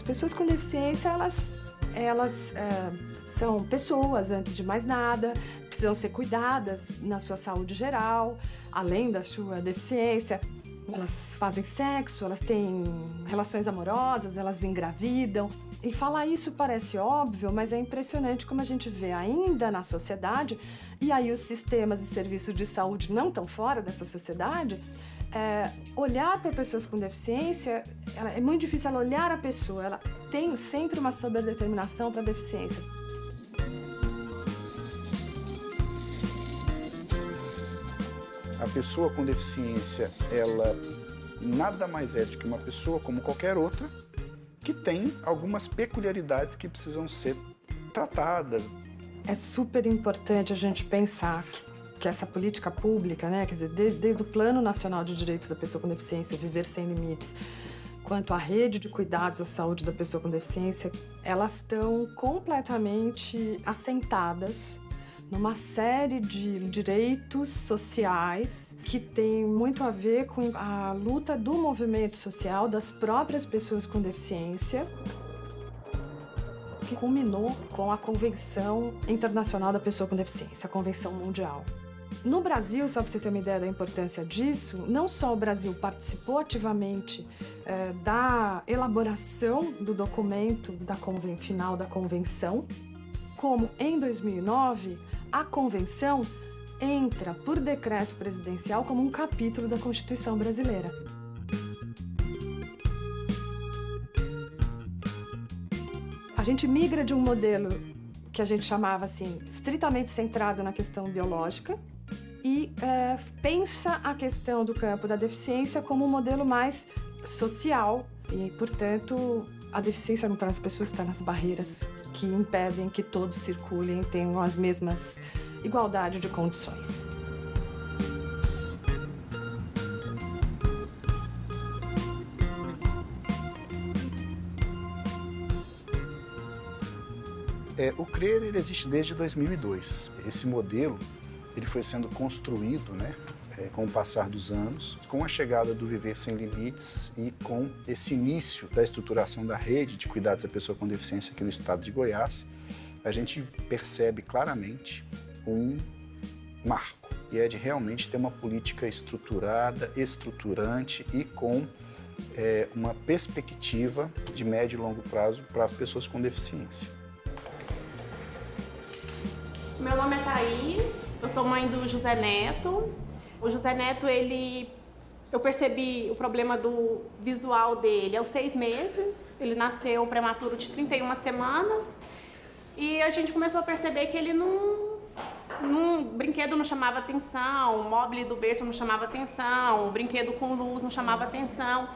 pessoas com deficiência, elas são pessoas, antes de mais nada, precisam ser cuidadas na sua saúde geral, além da sua deficiência. Elas fazem sexo, elas têm relações amorosas, elas engravidam. E falar isso parece óbvio, mas é impressionante como a gente vê ainda na sociedade, e aí os sistemas e serviços de saúde não estão fora dessa sociedade. Olhar para pessoas com deficiência, é muito difícil ela olhar a pessoa, ela tem sempre uma sobredeterminação para a deficiência. A pessoa com deficiência, ela nada mais é do que uma pessoa como qualquer outra, que tem algumas peculiaridades que precisam ser tratadas. É super importante a gente pensar que essa política pública, né, quer dizer, desde o Plano Nacional de Direitos da Pessoa com Deficiência, Viver Sem Limites, quanto à rede de cuidados à saúde da pessoa com deficiência, elas estão completamente assentadas numa série de direitos sociais que tem muito a ver com a luta do movimento social das próprias pessoas com deficiência, que culminou com a Convenção Internacional da Pessoa com Deficiência, a Convenção Mundial. No Brasil, só para você ter uma ideia da importância disso, não só o Brasil participou ativamente da elaboração do documento final da Convenção, como em 2009, a Convenção entra por decreto presidencial como um capítulo da Constituição brasileira. A gente migra de um modelo que a gente chamava assim, estritamente centrado na questão biológica, e pensa a questão do campo da deficiência como um modelo mais social e, portanto, a deficiência não está nas pessoas, está nas barreiras que impedem que todos circulem e tenham as mesmas igualdade de condições. O CRER ele existe desde 2002. Esse modelo ele foi sendo construído, com o passar dos anos, com a chegada do Viver Sem Limites e com esse início da estruturação da rede de cuidados à pessoa com deficiência aqui no estado de Goiás, a gente percebe claramente um marco, e é de realmente ter uma política estruturada, estruturante e com uma perspectiva de médio e longo prazo para as pessoas com deficiência. Meu nome é Thaís, eu sou mãe do José Neto. O José Neto, eu percebi o problema do visual dele aos 6 meses. Ele nasceu prematuro de 31 semanas. E a gente começou a perceber que ele o brinquedo não chamava atenção, o móvel do berço não chamava atenção, o brinquedo com luz não chamava atenção.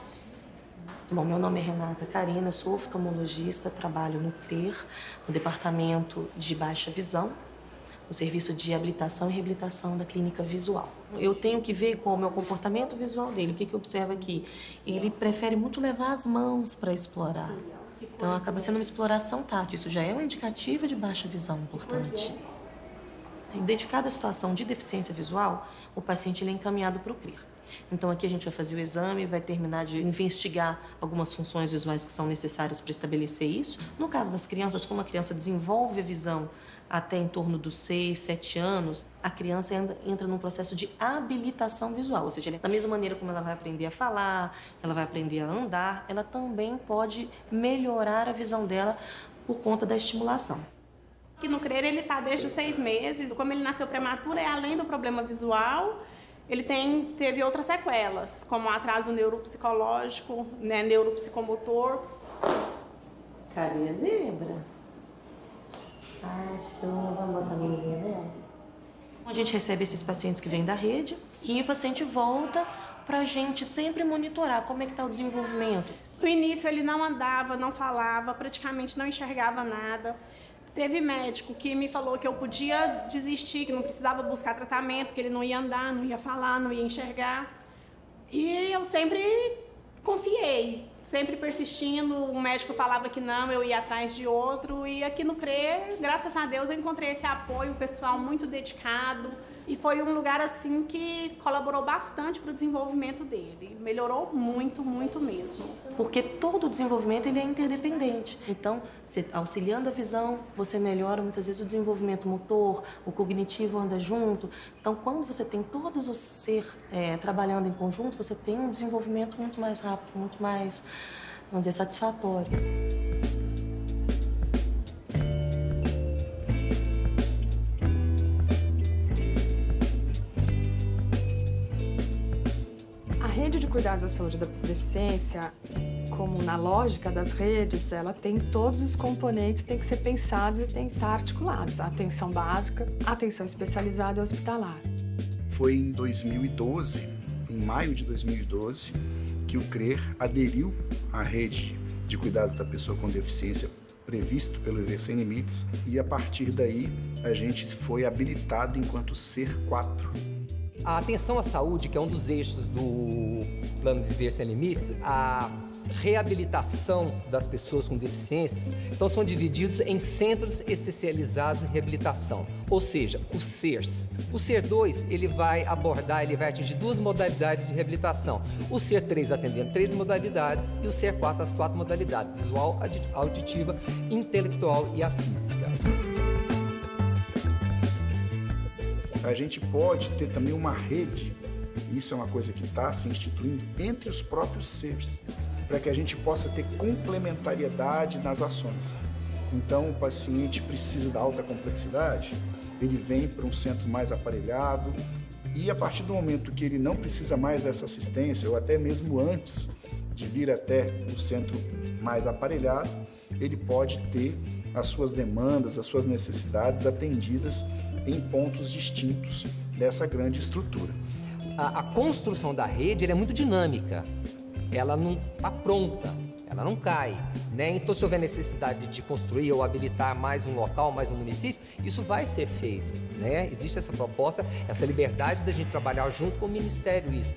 Bom, meu nome é Renata Carina, sou oftalmologista, trabalho no CRER, no departamento de baixa visão, o serviço de habilitação e reabilitação da clínica visual. Eu tenho que ver qual é o meu comportamento visual dele. O que eu observo aqui? Ele prefere muito levar as mãos para explorar. Então acaba sendo uma exploração tátil. Isso já é um indicativo de baixa visão importante. Identificada a situação de deficiência visual, o paciente ele é encaminhado para o CRER. Então aqui a gente vai fazer o exame, vai terminar de investigar algumas funções visuais que são necessárias para estabelecer isso. No caso das crianças, como a criança desenvolve a visão até em torno dos 6, 7 anos, a criança entra num processo de habilitação visual, ou seja, da mesma maneira como ela vai aprender a falar, ela vai aprender a andar, ela também pode melhorar a visão dela por conta da estimulação. Aqui no CRER ele está desde os 6 meses, como ele nasceu prematuro, além do problema visual, ele teve outras sequelas, como atraso neuropsicológico, neuropsicomotor. Cadê a zebra? Show. Vamos botar a mãozinha dela? A gente recebe esses pacientes que vêm da rede e o paciente volta para a gente sempre monitorar como é que está o desenvolvimento. No início ele não andava, não falava, praticamente não enxergava nada. Teve médico que me falou que eu podia desistir, que não precisava buscar tratamento, que ele não ia andar, não ia falar, não ia enxergar. E eu sempre confiei, sempre persistindo. O médico falava que não, eu ia atrás de outro. E aqui no CRER, graças a Deus, eu encontrei esse apoio, o pessoal muito dedicado. E foi um lugar assim que colaborou bastante para o desenvolvimento dele. Melhorou muito, muito mesmo. Porque todo o desenvolvimento ele é interdependente. Então, auxiliando a visão, você melhora muitas vezes o desenvolvimento motor, o cognitivo anda junto. Então, quando você tem todos os trabalhando em conjunto, você tem um desenvolvimento muito mais rápido, muito mais, vamos dizer, satisfatório. A rede de cuidados da saúde da deficiência, como na lógica das redes, ela tem todos os componentes, tem que ser pensados e tem que estar articulados. A atenção básica, a atenção especializada e hospitalar. Foi em 2012, em maio de 2012, que o CRER aderiu à rede de cuidados da pessoa com deficiência previsto pelo Viver Sem Limites, e a partir daí a gente foi habilitado enquanto SER 4. A atenção à saúde, que é um dos eixos do Plano Viver Sem Limites, a reabilitação das pessoas com deficiências, então são divididos em centros especializados em reabilitação, ou seja, os CERs. O CER 2, ele vai atingir 2 modalidades de reabilitação. O CER 3 atendendo 3 modalidades e o CER 4 as 4 modalidades, visual, auditiva, intelectual e a física. A gente pode ter também uma rede, isso é uma coisa que está se instituindo, entre os próprios CERs, para que a gente possa ter complementariedade nas ações. Então, o paciente precisa da alta complexidade, ele vem para um centro mais aparelhado e a partir do momento que ele não precisa mais dessa assistência, ou até mesmo antes de vir até o centro mais aparelhado, ele pode ter as suas demandas, as suas necessidades atendidas em pontos distintos dessa grande estrutura. A construção da rede é muito dinâmica, ela não está pronta, ela não cai, né? Então, se houver necessidade de construir ou habilitar mais um local, mais um município, isso vai ser feito, né? Existe essa proposta, essa liberdade da gente trabalhar junto com o Ministério isso.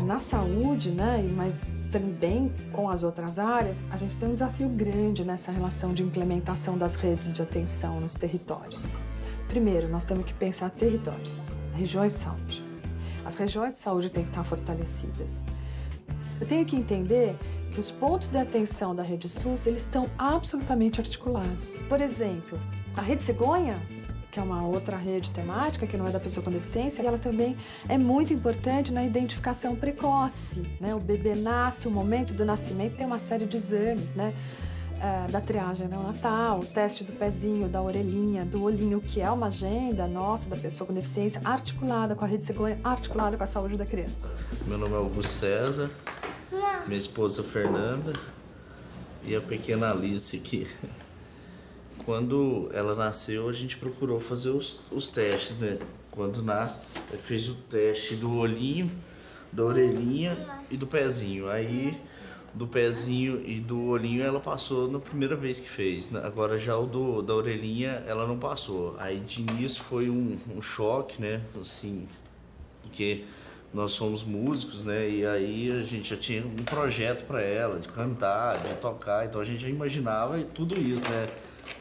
Na saúde, né, mas também com as outras áreas, a gente tem um desafio grande nessa relação de implementação das redes de atenção nos territórios. Primeiro, nós temos que pensar territórios, regiões de saúde. As regiões de saúde têm que estar fortalecidas. Eu tenho que entender que os pontos de atenção da rede SUS, eles estão absolutamente articulados. Por exemplo, a Rede Cegonha, que é uma outra rede temática, que não é da pessoa com deficiência, e ela também é muito importante na identificação precoce, né? O bebê nasce, o momento do nascimento tem uma série de exames, né? Da triagem neonatal, o teste do pezinho, da orelhinha, do olhinho, que é uma agenda nossa da pessoa com deficiência, articulada com a Rede Cegonha, articulada com a saúde da criança. Meu nome é Augusto César, minha esposa Fernanda e a pequena Alice aqui. Quando ela nasceu, a gente procurou fazer os testes, né? Quando nasce, fez o teste do olhinho, da orelhinha e do pezinho. Aí, do pezinho e do olhinho, ela passou na primeira vez que fez. Agora, já o da orelhinha, ela não passou. Aí, de início, foi um choque, né? Assim, porque nós somos músicos, né? E aí, a gente já tinha um projeto para ela, de cantar, de tocar. Então, a gente já imaginava tudo isso, né?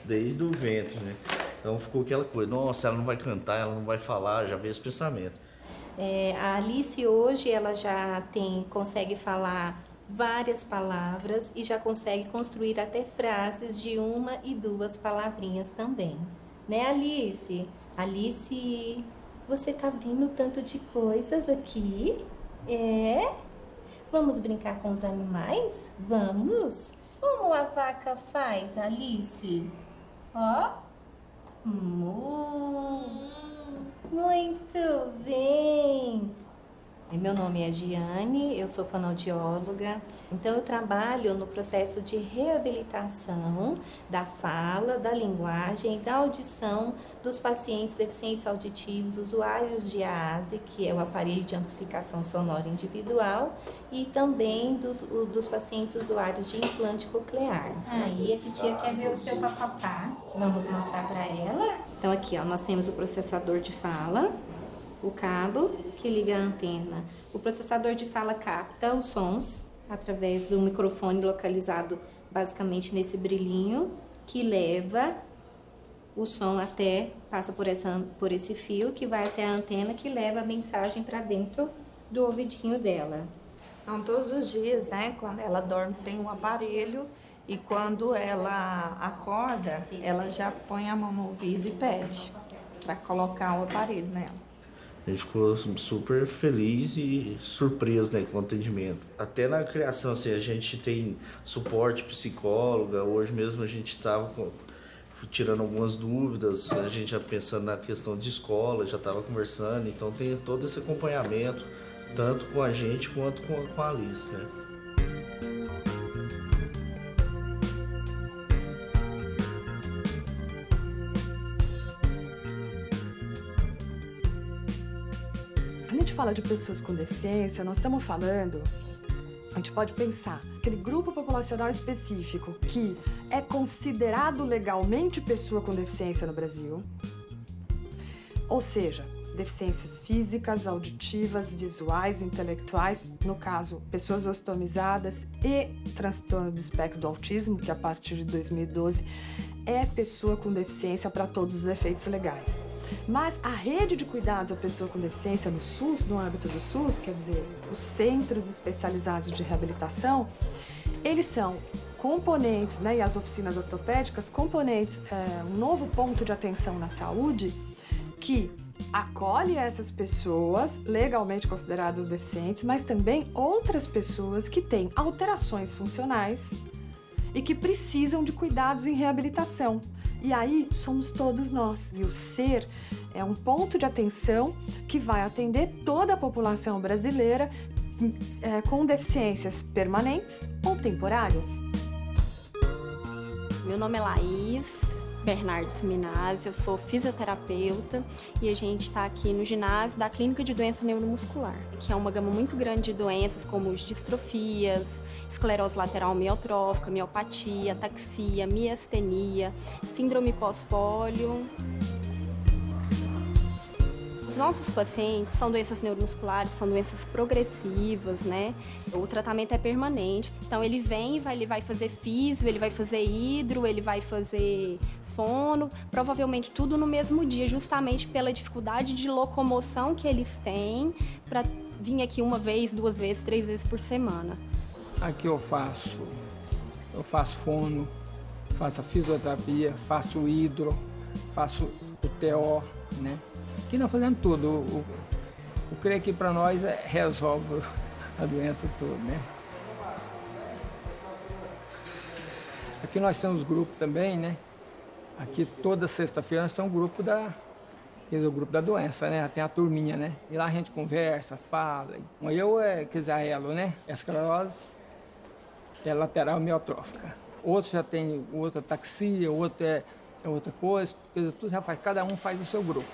Desde o ventre, né? Então ficou aquela coisa, nossa, ela não vai cantar, ela não vai falar, já veio esse pensamento. A Alice hoje, ela já consegue falar várias palavras e já consegue construir até frases de 1 e 2 palavrinhas também. Né, Alice? Alice, você tá vendo tanto de coisas aqui? Vamos brincar com os animais? Vamos? Como a vaca faz, Alice? Ó. Muito bem. Meu nome é Giane, eu sou fonoaudióloga, então eu trabalho no processo de reabilitação da fala, da linguagem e da audição dos pacientes deficientes auditivos, usuários de AASE, que é o aparelho de amplificação sonora individual, e também dos pacientes usuários de implante coclear. Aí a titia quer ver o seu papapá. Vamos mostrar para ela? Então aqui, ó, nós temos o processador de fala. o cabo que liga a antena. O processador de fala capta os sons através do microfone localizado basicamente nesse brilhinho, que leva o som passa por esse fio que vai até a antena, que leva a mensagem para dentro do ouvidinho dela. Então, todos os dias, né, quando ela dorme sem um aparelho e quando ela acorda, ela já põe a mão no ouvido e pede para colocar o aparelho nela. A gente ficou super feliz e surpreso, né, com o atendimento. Até na criação, assim, a gente tem suporte psicóloga. Hoje mesmo a gente estava tirando algumas dúvidas, a gente já pensando na questão de escola, já estava conversando. Então tem todo esse acompanhamento, tanto com a gente quanto com a Alice, né? Quando a gente fala de pessoas com deficiência, nós estamos falando, a gente pode pensar, aquele grupo populacional específico que é considerado legalmente pessoa com deficiência no Brasil, ou seja, deficiências físicas, auditivas, visuais, intelectuais, no caso, pessoas ostomizadas e transtorno do espectro do autismo, que a partir de 2012 é pessoa com deficiência para todos os efeitos legais. Mas a rede de cuidados à pessoa com deficiência no SUS, no âmbito do SUS, quer dizer, os centros especializados de reabilitação, eles são componentes, né, e as oficinas ortopédicas, componentes, um novo ponto de atenção na saúde que acolhe essas pessoas legalmente consideradas deficientes, mas também outras pessoas que têm alterações funcionais e que precisam de cuidados em reabilitação. E aí somos todos nós. E o SER é um ponto de atenção que vai atender toda a população brasileira com deficiências permanentes ou temporárias. Meu nome é Laís Bernardes Minazzi, eu sou fisioterapeuta e a gente está aqui no ginásio da Clínica de Doença Neuromuscular, que é uma gama muito grande de doenças como distrofias, esclerose lateral amiotrófica, miopatia, ataxia, miastenia, síndrome pós-pólio. Os nossos pacientes são doenças neuromusculares, são doenças progressivas, né? O tratamento é permanente. Então ele vem, ele vai fazer físio, ele vai fazer hidro, ele vai fazer fono, provavelmente tudo no mesmo dia, justamente pela dificuldade de locomoção que eles têm para vir aqui uma vez, 2 vezes, 3 vezes por semana. Aqui eu faço fono, faço a fisioterapia, faço hidro, faço o TO, né? Aqui nós fazemos tudo. O creio que para nós resolve a doença toda, né? Aqui nós temos grupo também, né? Aqui toda sexta-feira nós temos um grupo o grupo da doença, né? Tem a turminha, né? E lá a gente conversa, fala. Eu quer dizer, a Elo, né? Esclerose é lateral amiotrófica. Outro já tem outra ataxia, outro é outra coisa. Tudo já faz, cada um faz o seu grupo.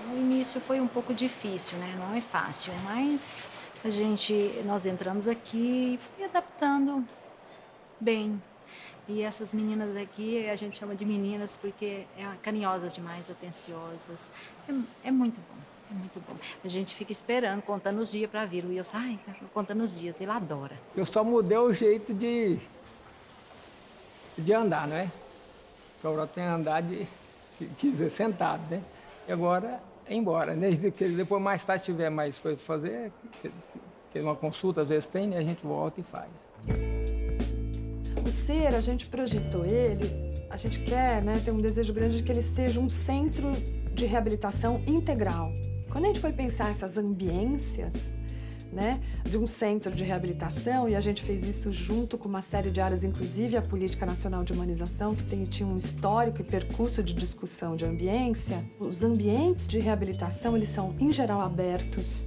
No início foi um pouco difícil, né? Não é fácil, mas nós entramos aqui e foi adaptando bem. E essas meninas aqui, a gente chama de meninas porque é carinhosas demais, atenciosas. É muito bom, é muito bom. A gente fica esperando, contando os dias para vir. O Wilson, tá contando os dias, ele adora. Eu só mudei o jeito de andar, não é? Porque o Aurora tem andar quer dizer, sentado, né? E agora é embora, né? Depois mais tarde, se tiver mais coisa para fazer, uma consulta às vezes tem, né? A gente volta e faz. O SER, a gente projetou ele, a gente quer, né, ter um desejo grande de que ele seja um centro de reabilitação integral. Quando a gente foi pensar essas ambiências, né, de um centro de reabilitação, e a gente fez isso junto com uma série de áreas, inclusive a Política Nacional de Humanização, que tinha um histórico e percurso de discussão de ambiência. Os ambientes de reabilitação, eles são, em geral, abertos,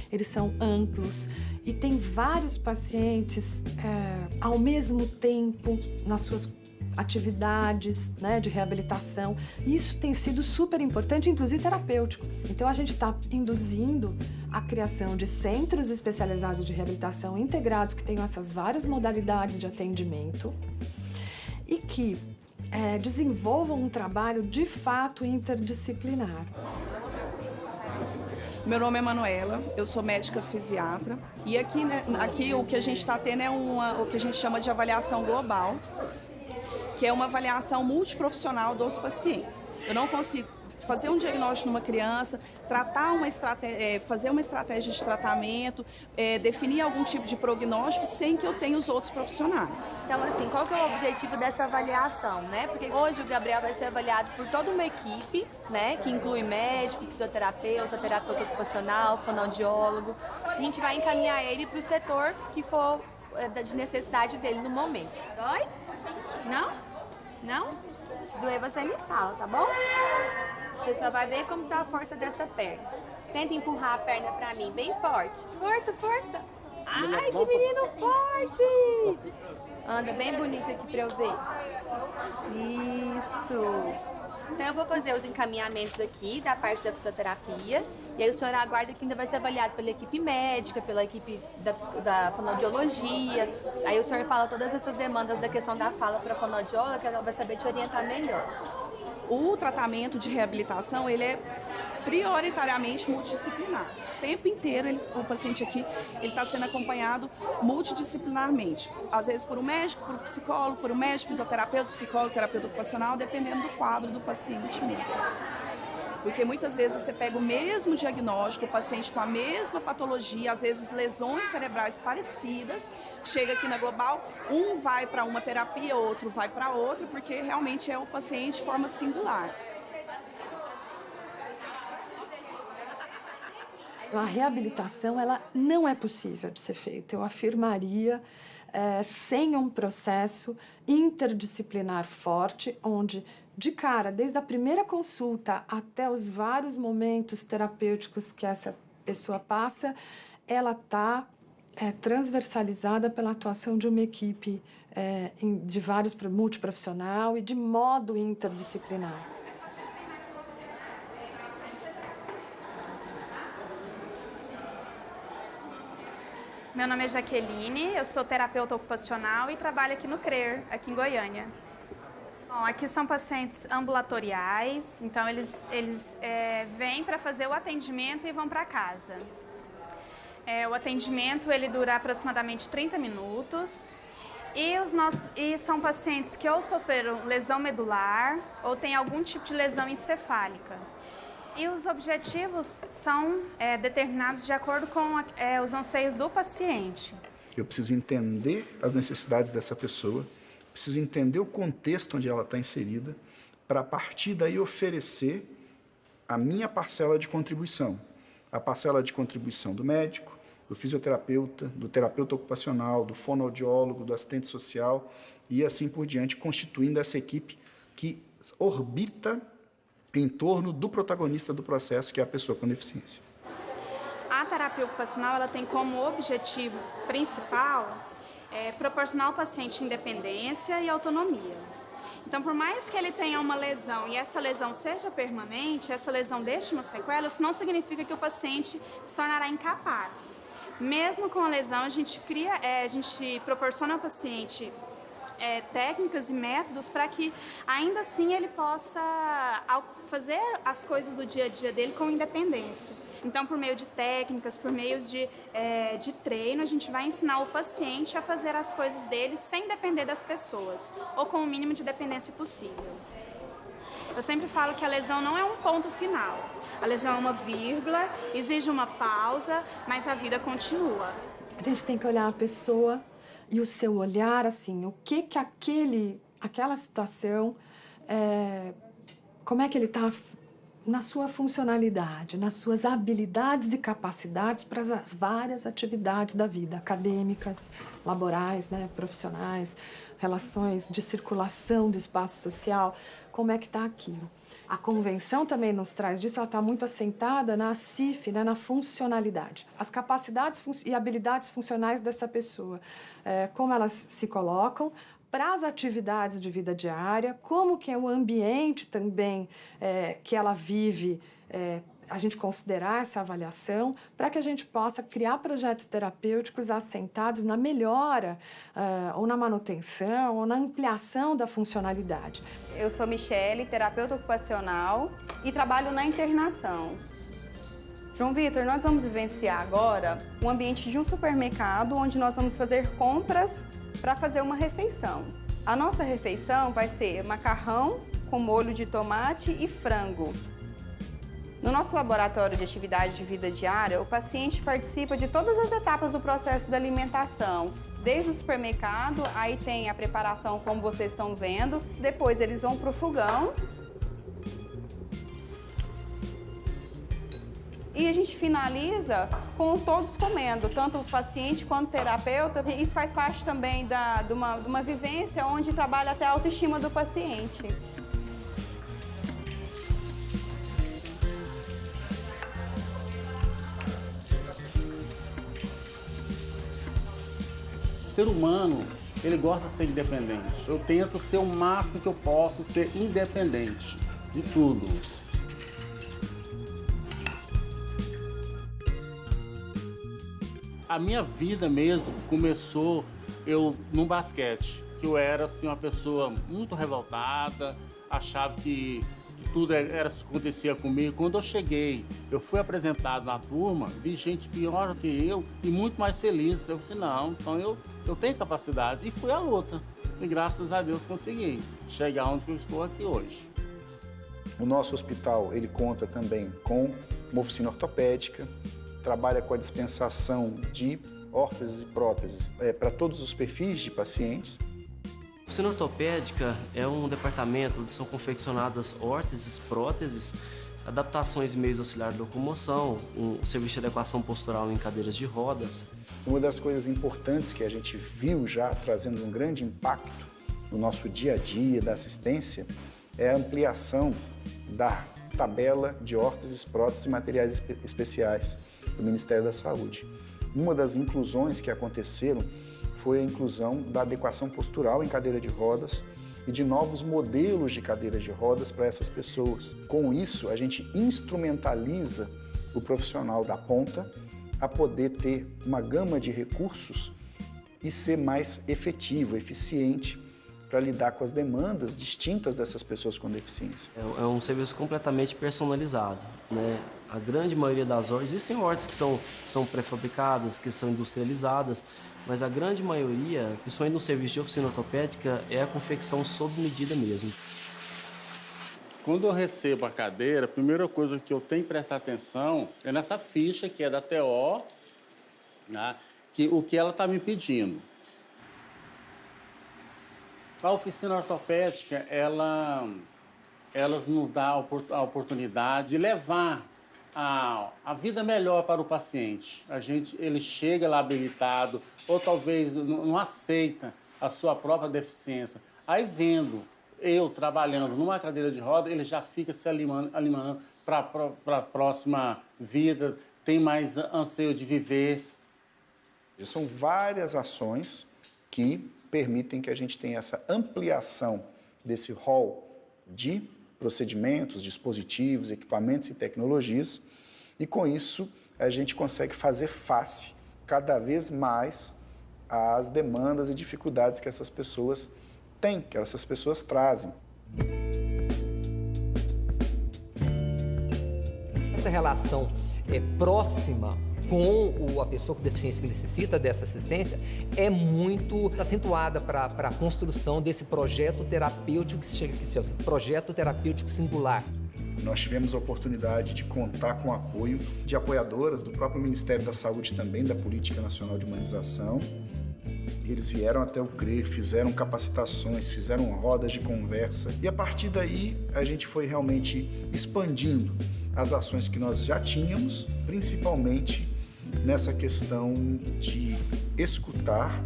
eles são amplos e tem vários pacientes ao mesmo tempo nas suas atividades, né, de reabilitação. Isso tem sido super importante, inclusive terapêutico. Então a gente está induzindo a criação de centros especializados de reabilitação integrados que tenham essas várias modalidades de atendimento e que desenvolvam um trabalho de fato interdisciplinar. Meu nome é Manuela, eu sou médica fisiatra e aqui o que a gente está tendo é o que a gente chama de avaliação global, que é uma avaliação multiprofissional dos pacientes. Eu não consigo fazer um diagnóstico numa criança, fazer uma estratégia de tratamento, definir algum tipo de prognóstico sem que eu tenha os outros profissionais. Então, assim, qual que é o objetivo dessa avaliação, né? Porque hoje o Gabriel vai ser avaliado por toda uma equipe, né? Que inclui médico, fisioterapeuta, terapeuta ocupacional, fonoaudiólogo. A gente vai encaminhar ele para o setor que for de necessidade dele no momento. Dói? Não? Não? Se doer, você me fala, tá bom? Você só vai ver como tá a força dessa perna. Tenta empurrar a perna pra mim, bem forte. Força, força. Ai, que menino forte! Anda bem bonito aqui pra eu ver. Isso. Então eu vou fazer os encaminhamentos aqui da parte da fisioterapia. E aí o senhor aguarda que ainda vai ser avaliado pela equipe médica, pela equipe da fonoaudiologia. Aí o senhor fala todas essas demandas da questão da fala para a fonoaudióloga, que ela vai saber te orientar melhor. O tratamento de reabilitação, ele é prioritariamente multidisciplinar. O tempo inteiro o paciente aqui está sendo acompanhado multidisciplinarmente. Às vezes por um médico, por um psicólogo, por um médico, fisioterapeuta, psicólogo, terapeuta ocupacional, dependendo do quadro do paciente mesmo. Porque muitas vezes você pega o mesmo diagnóstico, o paciente com a mesma patologia, às vezes lesões cerebrais parecidas, chega aqui na Global, um vai para uma terapia, outro vai para outra, porque realmente é o paciente de forma singular. A reabilitação, ela não é possível de ser feita. Eu afirmaria, sem um processo interdisciplinar forte, onde, de cara, desde a primeira consulta até os vários momentos terapêuticos que essa pessoa passa, ela está transversalizada pela atuação de uma equipe de vários multiprofissional e de modo interdisciplinar. Meu nome é Jaqueline, eu sou terapeuta ocupacional e trabalho aqui no CRER, aqui em Goiânia. Bom, aqui são pacientes ambulatoriais, então eles vêm para fazer o atendimento e vão para casa. O atendimento ele dura aproximadamente 30 minutos e são pacientes que ou sofreram lesão medular ou têm algum tipo de lesão encefálica. E os objetivos são determinados de acordo com os anseios do paciente. Eu preciso entender as necessidades dessa pessoa, preciso entender o contexto onde ela está inserida, para a partir daí oferecer a minha parcela de contribuição. A parcela de contribuição do médico, do fisioterapeuta, do terapeuta ocupacional, do fonoaudiólogo, do assistente social e assim por diante, constituindo essa equipe que orbita em torno do protagonista do processo, que é a pessoa com deficiência. A terapia ocupacional ela tem como objetivo principal proporcionar ao paciente independência e autonomia. Então, por mais que ele tenha uma lesão e essa lesão seja permanente, essa lesão deixe uma sequela, isso não significa que o paciente se tornará incapaz. Mesmo com a lesão, a gente proporciona ao paciente técnicas e métodos para que ainda assim ele possa fazer as coisas do dia a dia dele com independência. Então, por meio de técnicas, por meio de treino, a gente vai ensinar o paciente a fazer as coisas dele sem depender das pessoas, ou com o mínimo de dependência possível. Eu sempre falo que a lesão não é um ponto final. A lesão é uma vírgula, exige uma pausa, mas a vida continua. A gente tem que olhar a pessoa e o seu olhar, assim, o que aquela situação, como é que ele está na sua funcionalidade, nas suas habilidades e capacidades para as várias atividades da vida, acadêmicas, laborais, profissionais, relações de circulação do espaço social, como é que está aquilo. A convenção também nos traz disso, ela está muito assentada na CIF, na funcionalidade. As capacidades e habilidades funcionais dessa pessoa, como elas se colocam para as atividades de vida diária, como que é o ambiente também que ela vive a gente considerar essa avaliação para que a gente possa criar projetos terapêuticos assentados na melhora ou na manutenção ou na ampliação da funcionalidade. Eu sou Michele, terapeuta ocupacional e trabalho na internação. João Vitor, nós vamos vivenciar agora um ambiente de um supermercado onde nós vamos fazer compras para fazer uma refeição. A nossa refeição vai ser macarrão com molho de tomate e frango. No nosso laboratório de atividade de vida diária, o paciente participa de todas as etapas do processo da alimentação. Desde o supermercado, aí tem a preparação como vocês estão vendo. Depois eles vão para o fogão. E a gente finaliza com todos comendo, tanto o paciente quanto o terapeuta. Isso faz parte também de uma vivência onde trabalha até a autoestima do paciente. O ser humano, ele gosta de ser independente. Eu tento ser o máximo que eu posso, ser independente de tudo. A minha vida mesmo começou no basquete, que eu era assim, uma pessoa muito revoltada, achava que tudo acontecia comigo. Quando eu cheguei, eu fui apresentado na turma, vi gente pior do que eu e muito mais feliz. Eu disse, não, então eu tenho capacidade. E fui à luta. E graças a Deus consegui chegar onde eu estou aqui hoje. O nosso hospital, ele conta também com uma oficina ortopédica, trabalha com a dispensação de órteses e próteses para todos os perfis de pacientes. A oficina ortopédica é um departamento onde são confeccionadas órteses, próteses, adaptações e meios auxiliares de locomoção, um serviço de adequação postural em cadeiras de rodas. Uma das coisas importantes que a gente viu já trazendo um grande impacto no nosso dia a dia da assistência é a ampliação da tabela de órteses, próteses e materiais especiais do Ministério da Saúde. Uma das inclusões que aconteceram foi a inclusão da adequação postural em cadeira de rodas e de novos modelos de cadeiras de rodas para essas pessoas. Com isso, a gente instrumentaliza o profissional da ponta a poder ter uma gama de recursos e ser mais efetivo, eficiente para lidar com as demandas distintas dessas pessoas com deficiência. É um serviço completamente personalizado, né? A grande maioria das órteses, existem órteses que são pré-fabricadas, que são industrializadas, mas a grande maioria, principalmente no serviço de oficina ortopédica, é a confecção sob medida mesmo. Quando eu recebo a cadeira, a primeira coisa que eu tenho que prestar atenção é nessa ficha que é da TO, né, o que ela está me pedindo. A oficina ortopédica, elas nos dá a oportunidade de levar a vida melhor para o paciente. Ele chega lá habilitado, ou talvez não aceita a sua própria deficiência. Aí vendo eu trabalhando numa cadeira de roda, ele já fica se alimando para a próxima vida, tem mais anseio de viver. São várias ações que permitem que a gente tenha essa ampliação desse rol de procedimentos, dispositivos, equipamentos e tecnologias, e com isso a gente consegue fazer face cada vez mais às demandas e dificuldades que essas pessoas têm, que essas pessoas trazem. Essa relação próxima com a pessoa com deficiência que necessita dessa assistência é muito acentuada para a construção desse projeto terapêutico que se chama Projeto Terapêutico Singular. Nós tivemos a oportunidade de contar com o apoio de apoiadoras do próprio Ministério da Saúde, também da Política Nacional de Humanização. Eles vieram até o CRER, fizeram capacitações, fizeram rodas de conversa e a partir daí a gente foi realmente expandindo as ações que nós já tínhamos, principalmente nessa questão de escutar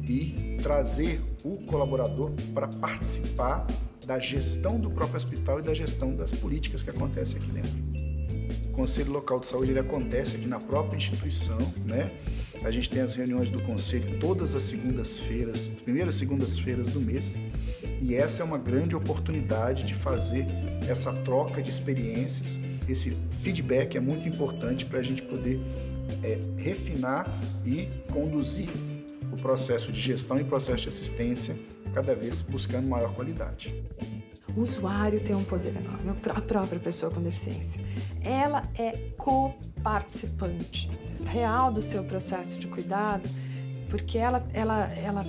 e trazer o colaborador para participar da gestão do próprio hospital e da gestão das políticas que acontecem aqui dentro. O Conselho Local de Saúde ele acontece aqui na própria instituição, né? A gente tem as reuniões do Conselho todas as segundas-feiras, primeiras segundas-feiras do mês, e essa é uma grande oportunidade de fazer essa troca de experiências esse feedback é muito importante para a gente poder refinar e conduzir o processo de gestão e processo de assistência, cada vez buscando maior qualidade. O usuário tem um poder enorme, a própria pessoa com deficiência. Ela é coparticipante real do seu processo de cuidado, porque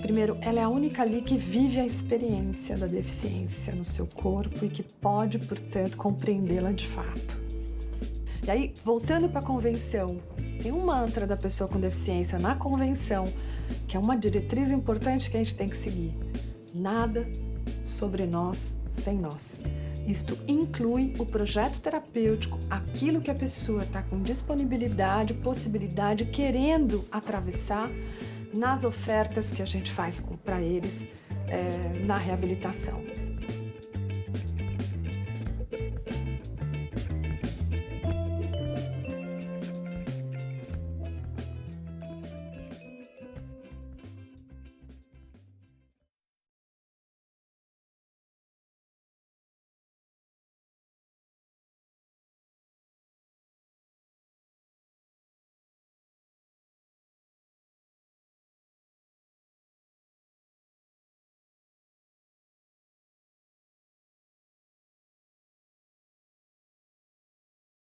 primeiro, ela é a única ali que vive a experiência da deficiência no seu corpo e que pode, portanto, compreendê-la de fato. E aí, voltando para a convenção, tem um mantra da pessoa com deficiência na convenção, que é uma diretriz importante que a gente tem que seguir. Nada sobre nós sem nós. Isto inclui o projeto terapêutico, aquilo que a pessoa está com disponibilidade, possibilidade, querendo atravessar nas ofertas que a gente faz para eles na reabilitação.